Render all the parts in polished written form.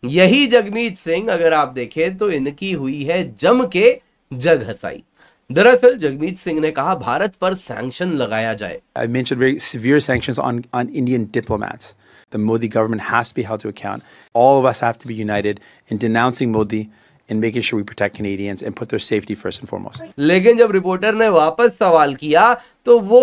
यही जगमीत सिंह अगर आप देखें तो इनकी हुई है जम के जग हसाई। दरअसल जगमीत सिंह ने कहा भारत पर सैंक्शन लगाया जाए। I mentioned very severe sanctions on Indian diplomats. The Modi government has to be held to account. All of us have to be united in denouncing Modi and making sure we protect Canadians and put their safety first and foremost. लेकिन जब reporter ने वापस सवाल किया तो वो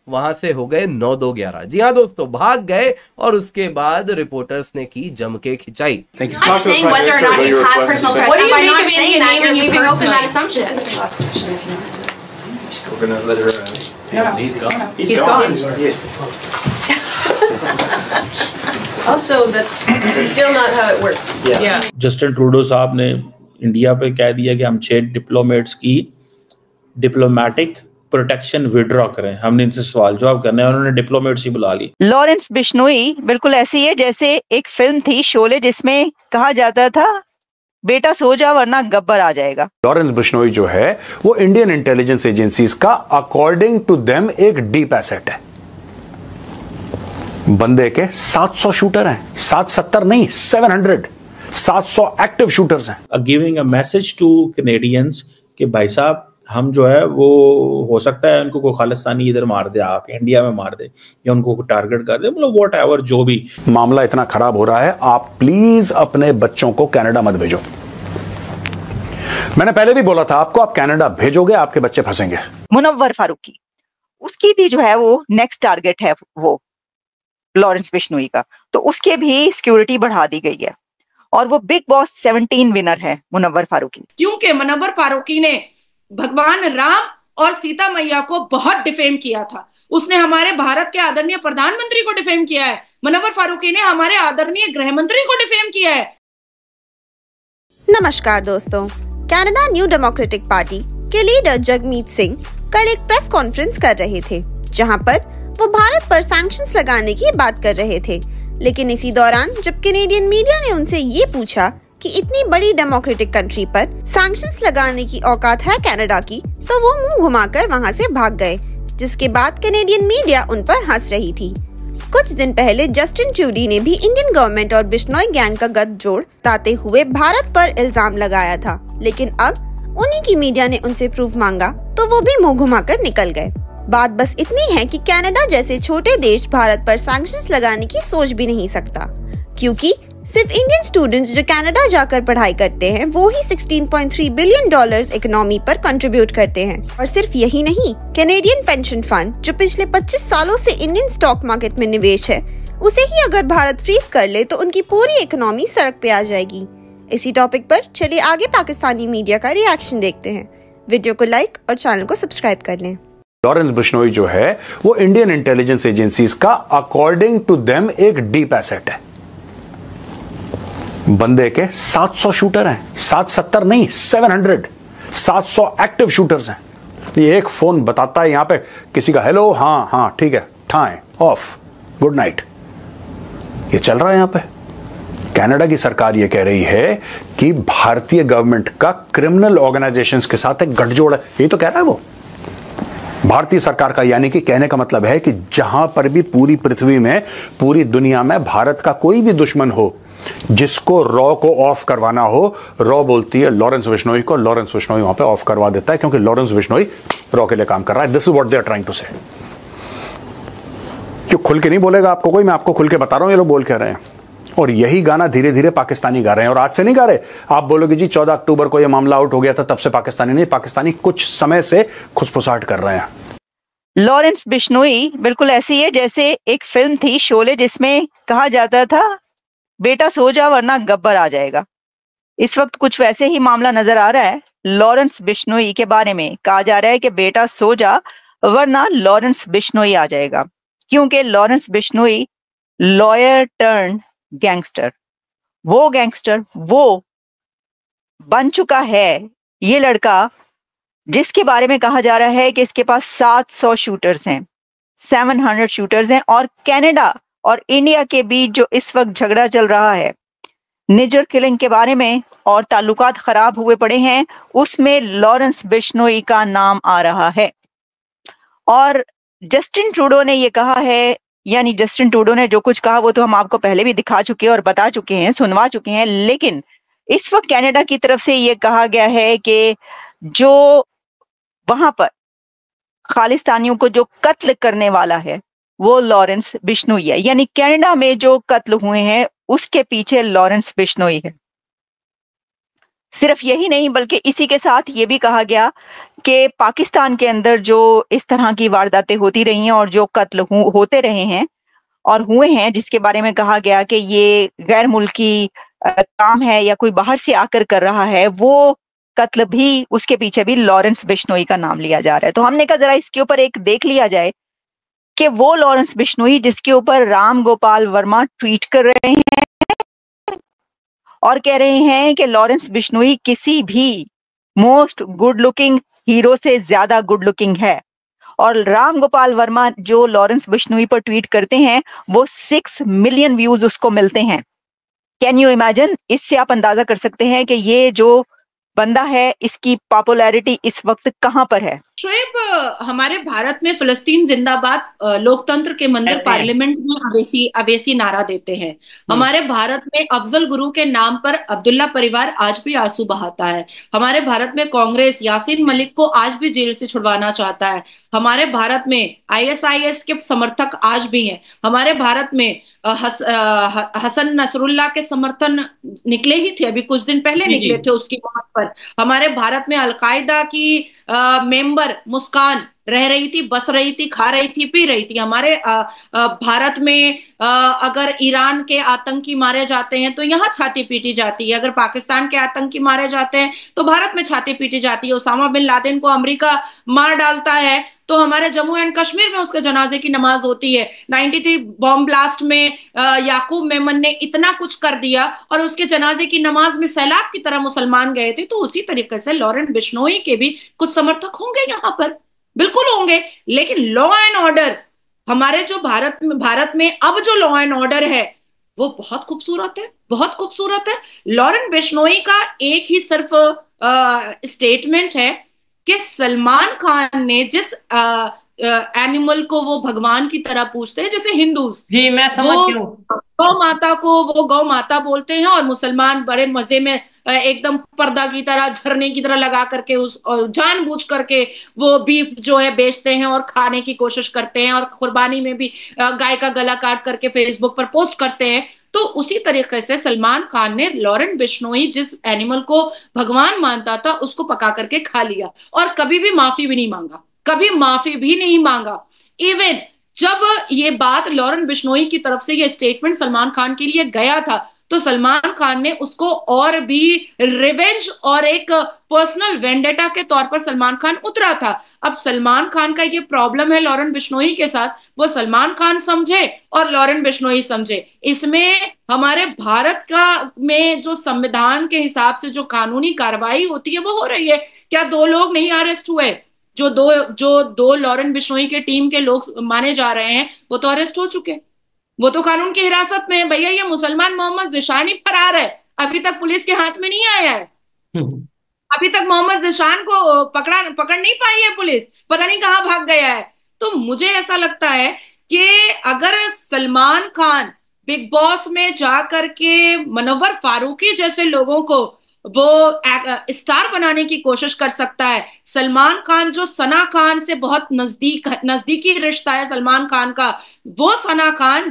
वहां से हो गए 9-2-11। जी हाँ दोस्तों, भाग गए और उसके बाद रिपोर्टर्स ने की जम के खिंचाई। Thank you. I'm saying whether or not you have personal threats. What do you make of Indian name and leaving open that assumption? This is the last question, if you want. We're gonna let her. Yeah. He's gone. He's gone. Also, that's still not how it works. Yeah. Justin Trudeau साहब ने India पे कह दिया कि हम 6 diplomats की diplomatic protection withdraw करें। हमने इनसे सवाल जवाब करना है, उन्होंने डिप्लोमेट्स ही बुला ली। लॉरेंस बिश्नोई बिल्कुल ऐसी है जैसे एक फिल्म थी शोले, जिसमें कहा जाता था बेटा सो जा वरना गब्बर आ जाएगा। लॉरेंस बिश्नोई जो है वो इंडियन इंटेलिजेंस एजेंसीज का अकॉर्डिंग टू देम एक डीप एसेट है। बंदे के 700 शूटर हैं, 770 नहीं 700 एक्टिव शूटर्स हैं। Giving a message to Canadians कि भाई साहब हम जो है वो हो सकता है उनको कोई खालिस्तानी इधर मार दे, आके इंडिया में मार दे या उनको टारगेट कर दे, मतलब वॉट एवर जो भी मामला इतना खराब हो रहा है, आप प्लीज अपने बच्चों को कनाडा मत भेजो। मैंने पहले भी बोला था आपको, आप कनाडा भेजोगे आपके बच्चे फंसेंगे। मुनव्वर फारूकी, उसकी भी जो है वो नेक्स्ट टारगेट है वो लॉरेंस बिश्नोई का, तो उसके भी सिक्योरिटी बढ़ा दी गई है और वो बिग बॉस 17 विनर है मुनव्वर फारूकी। क्योंकि मुनव्वर फारूकी ने भगवान राम और सीता मैया को बहुत डिफेम किया था। उसने हमारे भारत के आदरणीय प्रधानमंत्री को डिफेम किया है। मुनव्वर फारूकी ने हमारे आदरणीय गृह मंत्री को डिफेम किया है। नमस्कार दोस्तों, कनाडा न्यू डेमोक्रेटिक पार्टी के लीडर जगमीत सिंह कल एक प्रेस कॉन्फ्रेंस कर रहे थे, जहां पर वो भारत पर सैंक्शंस लगाने की बात कर रहे थे। लेकिन इसी दौरान जब कैनेडियन मीडिया ने उनसे ये पूछा कि इतनी बड़ी डेमोक्रेटिक कंट्री पर सैंक्शंस लगाने की औकात है कनाडा की, तो वो मुंह घुमाकर वहां से भाग गए, जिसके बाद कैनेडियन मीडिया उन पर हंस रही थी। कुछ दिन पहले जस्टिन ट्रूडो ने भी इंडियन गवर्नमेंट और बिश्नोई गैंग का गठजोड़ बताते हुए भारत पर इल्जाम लगाया था, लेकिन अब उन्हीं की मीडिया ने उनसे प्रूफ मांगा तो वो भी मुंह घुमाकर निकल गए। बात बस इतनी है कि कनाडा जैसे छोटे देश भारत पर सैंक्शंस लगाने की सोच भी नहीं सकता, क्योंकि सिर्फ इंडियन स्टूडेंट्स जो कनाडा जाकर पढ़ाई करते हैं वो ही $16.3 बिलियन इकोनॉमी पर कंट्रीब्यूट करते हैं। और सिर्फ यही नहीं, कैनेडियन पेंशन फंड जो पिछले 25 सालों से इंडियन स्टॉक मार्केट में निवेश है, उसे ही अगर भारत फ्रीज कर ले तो उनकी पूरी इकोनॉमी सड़क पे आ जाएगी। इसी टॉपिक पर चलिए आगे पाकिस्तानी मीडिया का रिएक्शन देखते हैं। वीडियो को लाइक और चैनल को सब्सक्राइब कर लें। लॉरेंस बिश्नोई जो है वो इंडियन इंटेलिजेंस एजेंसीज का अकॉर्डिंग टू देम एक डीप एसेट है। बंदे के 700 शूटर हैं, 770 नहीं 700 एक्टिव शूटर्स हैं। ये एक फोन बताता है यहां पे किसी का हेलो, हाँ हाँ ठीक है, ठाएं ऑफ, गुड नाइट, ये चल रहा है यहां पे। कनाडा की सरकार ये कह रही है कि भारतीय गवर्नमेंट का क्रिमिनल ऑर्गेनाइजेशंस के साथ एक गठजोड़ है, यही तो कह रहा है वो भारतीय सरकार का। यानी कि कहने का मतलब है कि जहां पर भी पूरी पृथ्वी में, पूरी दुनिया में भारत का कोई भी दुश्मन हो, जिसको रॉ को ऑफ करवाना हो, रॉ बोलती है लॉरेंस बिश्नोई को, लॉरेंस बिश्नोई वहां पे ऑफ करवा देता है, क्योंकि लॉरेंस बिश्नोई रॉ के लिए काम कर रहा है। This is what they are trying to say. जो खुल के नहीं बोलेगा आपको कोई, मैं आपको खुल के बता रहा हूं, ये लोग बोल कह रहे हैं। और यही गाना धीरे धीरे पाकिस्तानी गा रहे हैं, और आज से नहीं गा रहे। आप बोलोगे जी 14 अक्टूबर को यह मामला आउट हो गया था तब से पाकिस्तानी नहीं, पाकिस्तानी कुछ समय से खुसफुसाहट कर रहे हैं। लॉरेंस बिश्नोई बिल्कुल ऐसी है जैसे एक फिल्म थी शोले, जिसमें कहा जाता था बेटा सो जा वरना गब्बर आ जाएगा। इस वक्त कुछ वैसे ही मामला नजर आ रहा है। लॉरेंस बिश्नोई के बारे में कहा जा रहा है कि बेटा सो जा वरना लॉरेंस बिश्नोई आ जाएगा, क्योंकि Lawrence Bishnoi lawyer turn gangster, वो गैंगस्टर वो बन चुका है ये लड़का, जिसके बारे में कहा जा रहा है कि इसके पास 700 शूटर्स हैं, 700 शूटर्स हैं। और कनाडा और इंडिया के बीच जो इस वक्त झगड़ा चल रहा है निजर किलिंग के बारे में और ताल्लुकात खराब हुए पड़े हैं, उसमें लॉरेंस बिश्नोई का नाम आ रहा है। और जस्टिन ट्रूडो ने यह कहा है यानी जस्टिन ट्रूडो ने जो कुछ कहा वो तो हम आपको पहले भी दिखा चुके हैं और बता चुके हैं, सुनवा चुके हैं, लेकिन इस वक्त कनाडा की तरफ से ये कहा गया है कि जो वहां पर खालिस्तानियों को जो कत्ल करने वाला है वो लॉरेंस बिश्नोई है, यानी कनाडा में जो कत्ल हुए हैं उसके पीछे लॉरेंस बिश्नोई है। सिर्फ यही नहीं बल्कि इसी के साथ ये भी कहा गया कि पाकिस्तान के अंदर जो इस तरह की वारदातें होती रही हैं और जो कत्ल होते रहे हैं और हुए हैं, जिसके बारे में कहा गया कि ये गैर मुल्की काम है या कोई बाहर से आकर कर रहा है, वो कत्ल भी, उसके पीछे भी लॉरेंस बिश्नोई का नाम लिया जा रहा है। तो हमने कहा जरा इसके ऊपर एक देख लिया जाए कि वो लॉरेंस बिश्नोई जिसके ऊपर राम गोपाल वर्मा ट्वीट कर रहे हैं और कह रहे हैं कि लॉरेंस बिश्नोई किसी भी मोस्ट गुड लुकिंग हीरो से ज्यादा गुड लुकिंग है, और राम गोपाल वर्मा जो लॉरेंस बिश्नोई पर ट्वीट करते हैं वो 6 मिलियन व्यूज उसको मिलते हैं। Can you imagine? इससे आप अंदाजा कर सकते हैं कि ये जो बंदा है इसकी पॉपुलैरिटी इस वक्त कहां पर है। शोएब, हमारे भारत में फिलिस्तीन जिंदाबाद लोकतंत्र के मंदिर पार्लियामेंट में अवेसी नारा देते हैं। हमारे भारत में अफजल गुरु के नाम पर अब्दुल्ला परिवार आज भी आंसू बहाता है। हमारे भारत में कांग्रेस यासीन मलिक को आज भी जेल से छुड़वाना चाहता है। हमारे भारत में ISIS के समर्थक आज भी हैं। हमारे भारत में हसन नसरुल्लाह के समर्थन निकले ही थे, अभी कुछ दिन पहले निकले थे उसकी मौत पर। हमारे भारत में अलकायदा की मेंबर मुस्कान रह रही थी, बस रही थी, खा रही थी, पी रही थी। हमारे भारत में अगर ईरान के आतंकी मारे जाते हैं तो यहाँ छाती पीटी जाती है, अगर पाकिस्तान के आतंकी मारे जाते हैं तो भारत में छाती पीटी जाती है। ओसामा बिन लादेन को अमेरिका मार डालता है तो हमारे जम्मू एंड कश्मीर में उसके जनाजे की नमाज होती है। 93 बॉम्ब ब्लास्ट में याकूब मेमन ने इतना कुछ कर दिया और उसके जनाजे की नमाज में सैलाब की तरह मुसलमान गए थे। तो उसी तरीके से लॉरेंस बिश्नोई के भी कुछ समर्थक होंगे यहाँ पर, बिल्कुल होंगे। लेकिन लॉ एंड ऑर्डर, हमारे जो भारत में अब जो लॉ एंड ऑर्डर है वो बहुत खूबसूरत है, बहुत खूबसूरत है। लॉरेंस बिश्नोई का एक ही सिर्फ स्टेटमेंट है कि सलमान खान ने जिस एनिमल को वो भगवान की तरह पूछते हैं, जैसे हिंदूज, जी मैं समझती हूँ, गौ माता को वो गौ माता बोलते हैं और मुसलमान बड़े मजे में एकदम पर्दा की तरह, झरने की तरह लगा करके उस जानबूझ करके वो बीफ जो है बेचते हैं और खाने की कोशिश करते हैं और कुर्बानी में भी गाय का गला काट करके फेसबुक पर पोस्ट करते हैं। तो उसी तरीके से सलमान खान ने लॉरेंस बिश्नोई जिस एनिमल को भगवान मानता था उसको पका करके खा लिया और कभी भी माफी भी नहीं मांगा, कभी माफी भी नहीं मांगा। इवन जब ये बात लॉरेंस बिश्नोई की तरफ से ये स्टेटमेंट सलमान खान के लिए गया था तो सलमान खान ने उसको और भी रिवेंज और एक पर्सनल वेंडेटा के तौर पर सलमान खान उतरा था। अब सलमान खान का ये प्रॉब्लम है लॉरेंस बिश्नोई के साथ, वो सलमान खान समझे और लॉरेंस बिश्नोई समझे। इसमें हमारे भारत का में जो संविधान के हिसाब से जो कानूनी कार्रवाई होती है वो हो रही है। क्या 2 लोग नहीं अरेस्ट हुए? जो दो लॉरेंस बिश्नोई के टीम के लोग माने जा रहे हैं वो तो अरेस्ट हो चुके, वो तो कानून की हिरासत में है। भैया ये मुसलमान मोहम्मद जिशान ही फरार है, अभी तक पुलिस के हाथ में नहीं आया है। अभी तक मोहम्मद जिशान को पकड़ नहीं पाई है पुलिस, पता नहीं कहां भाग गया है। तो मुझे ऐसा लगता है कि अगर सलमान खान बिग बॉस में जा करके मुनव्वर फारूकी जैसे लोगों को वो स्टार बनाने की कोशिश कर सकता है, सलमान खान जो सना खान से बहुत नजदीकी रिश्ता है सलमान खान का, वो सना खान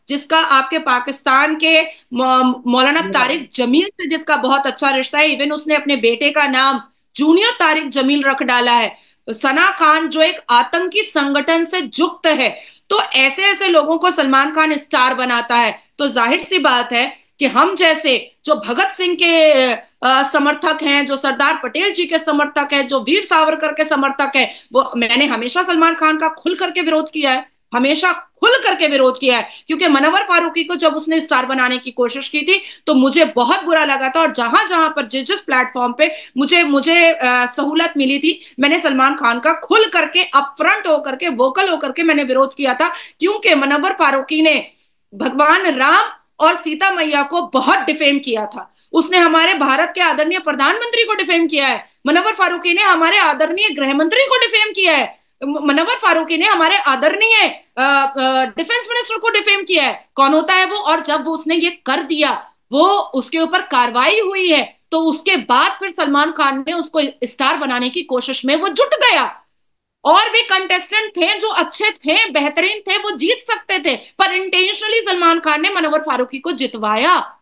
जिसका आपके पाकिस्तान के मौलाना तारिक जमील से जिसका बहुत अच्छा रिश्ता है, इवन उसने अपने बेटे का नाम जूनियर तारिक जमील रख डाला है। सना खान जो एक आतंकी संगठन से युक्त है, तो ऐसे ऐसे लोगों को सलमान खान स्टार बनाता है। तो जाहिर सी बात है कि हम जैसे जो भगत सिंह के समर्थक हैं, जो सरदार पटेल जी के समर्थक हैं, जो वीर सावरकर के समर्थक हैं, वो मैंने हमेशा सलमान खान का खुल करके विरोध किया है, हमेशा खुल करके विरोद किया है। क्योंकि मुनव्वर फारूकी को जब उसने स्टार बनाने की कोशिश की थी तो मुझे बहुत बुरा लगा था और जहां जहां पर जिस प्लेटफॉर्म पे मुझे सहूलत मिली थी, मैंने सलमान खान का खुल करके अपफ्रंट होकर के वोकल होकर के मैंने विरोध किया था। क्योंकि मुनव्वर फारूकी ने भगवान राम और सीता मैया को बहुत डिफेम किया था। उसने हमारे भारत के आदरणीय प्रधानमंत्री को डिफेम किया है। मुनव्वर फारूकी ने हमारे आदरणीय गृह मंत्री को डिफेम किया है। मनव्वर फारूकी ने हमारे आदरणीय डिफेंस मिनिस्टर को डिफेम किया है। कौन होता है वो? और जब वो उसने ये कर दिया, वो उसके ऊपर कार्रवाई हुई है, तो उसके बाद फिर सलमान खान ने उसको स्टार बनाने की कोशिश में वो जुट गया। और भी कंटेस्टेंट थे जो अच्छे थे, बेहतरीन थे, वो जीत सकते थे, पर इंटेंशनली सलमान खान ने मनव्वर फारूकी को जितवाया।